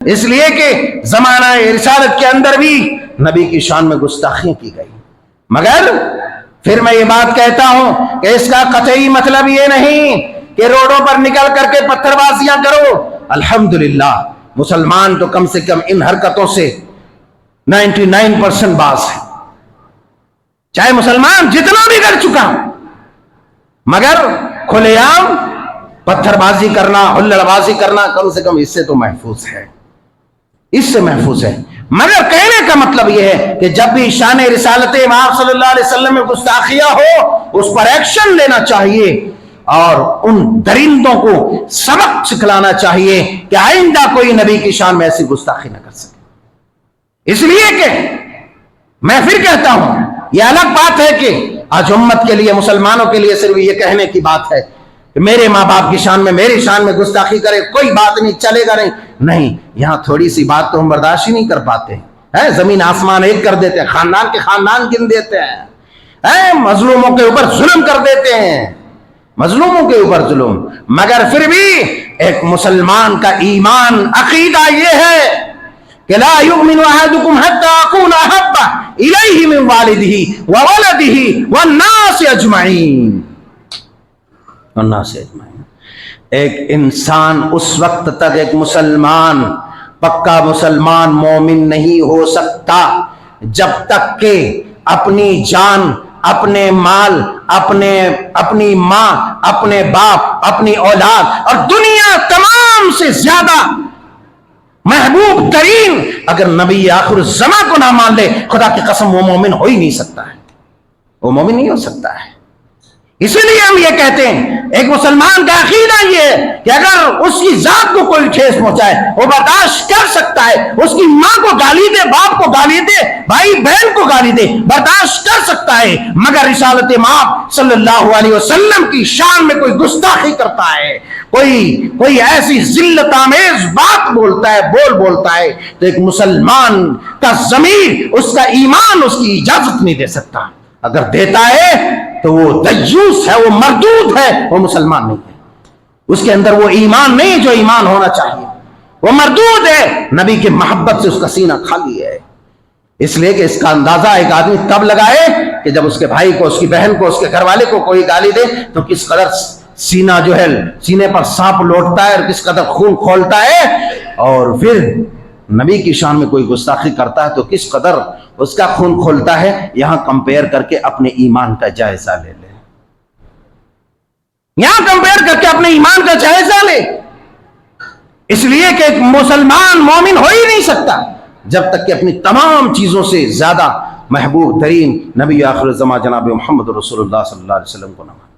اس لیے کہ زمانہ رسالت کے اندر بھی نبی کی شان میں گستاخیاں کی گئی، مگر پھر میں یہ بات کہتا ہوں کہ اس کا قطعی مطلب یہ نہیں کہ روڈوں پر نکل کر کے پتھر بازیاں کرو۔ الحمدللہ مسلمان تو کم سے کم ان حرکتوں سے 99% باز ہے، چاہے مسلمان جتنا بھی کر چکا، مگر کھلے عام پتھر بازی کرنا، ہلڑ بازی کرنا کم سے کم اس سے تو محفوظ ہے، اس سے محفوظ ہے۔ مگر کہنے کا مطلب یہ ہے کہ جب بھی شان رسالت امام صلی اللہ علیہ وسلم میں گستاخیاں ہو اس پر ایکشن لینا چاہیے اور ان درندوں کو سبق سکھلانا چاہیے کہ آئندہ کوئی نبی کی شان میں ایسی گستاخی نہ کر سکے۔ اس لیے کہ میں پھر کہتا ہوں، یہ الگ بات ہے کہ آج امت کے لیے، مسلمانوں کے لیے صرف یہ کہنے کی بات ہے کہ میرے ماں باپ کی شان میں، میری شان میں گستاخی کرے، کوئی بات نہیں، چلے گا نہیں، یہاں تھوڑی سی بات تو ہم برداشت ہی نہیں کر پاتے ہیں، زمین آسمان ایک کر دیتے ہیں، خاندان کے خاندان گن دیتے ہیں، مظلوموں کے اوپر ظلم کر دیتے ہیں، مظلوموں کے اوپر ظلم۔ مگر پھر بھی ایک مسلمان کا ایمان، عقیدہ یہ ہے کہ لا یؤمن احدکم حتی اکون احب الیہ من والدہ وولدہ والناس اجمعین، ایک انسان اس وقت تک ایک مسلمان، پکا مسلمان، مومن نہیں ہو سکتا جب تک کہ اپنی جان، اپنے مال، اپنی ماں، اپنے باپ، اپنی اولاد اور دنیا تمام سے زیادہ محبوب ترین اگر نبی آخر الزمان کو نہ مان لے، خدا کی قسم وہ مومن ہو ہی نہیں سکتا ہے، وہ مومن نہیں ہو سکتا ہے۔ اسی لیے ہم یہ کہتے ہیں ایک مسلمان کا عقیدہ یہ ہے کہ اگر اس کی ذات کو کوئی ٹھیس پہنچائے وہ برداشت کر سکتا ہے، اس کی ماں کو گالی دے، باپ کو گالی دے، بھائی بہن کو گالی دے، برداشت کر سکتا ہے، مگر رسالت امام صلی اللہ علیہ وسلم کی شان میں کوئی گستاخی کرتا ہے، کوئی ایسی ذلت آمیز بات بولتا ہے تو ایک مسلمان کا ضمیر، اس کا ایمان اس کی اجازت نہیں دے سکتا۔ اگر دیتا ہے تو وہ دیوس ہے، وہ مردود ہے، وہ مسلمان نہیں ہے، اس کے اندر وہ ایمان نہیں جو ایمان ہونا چاہیے، وہ مردود ہے، نبی کی محبت سے اس کا سینہ خالی ہے۔ اس لیے کہ اس کا اندازہ ایک آدمی تب لگائے کہ جب اس کے بھائی کو، اس کی بہن کو، اس کے گھر والے کو کوئی گالی دے تو کس قدر سینہ جو ہے، سینے پر سانپ لوٹتا ہے اور کس قدر خون کھولتا ہے، اور پھر نبی کی شان میں کوئی گستاخی کرتا ہے تو کس قدر اس کا خون کھولتا ہے۔ یہاں کمپیئر کر کے اپنے ایمان کا جائزہ لے لے، یہاں کمپیئر کر کے اپنے ایمان کا جائزہ لے۔ اس لیے کہ ایک مسلمان مومن ہو ہی نہیں سکتا جب تک کہ اپنی تمام چیزوں سے زیادہ محبوب ترین نبی آخر الزمان جناب محمد رسول اللہ صلی اللہ علیہ وسلم کو نہ مانے۔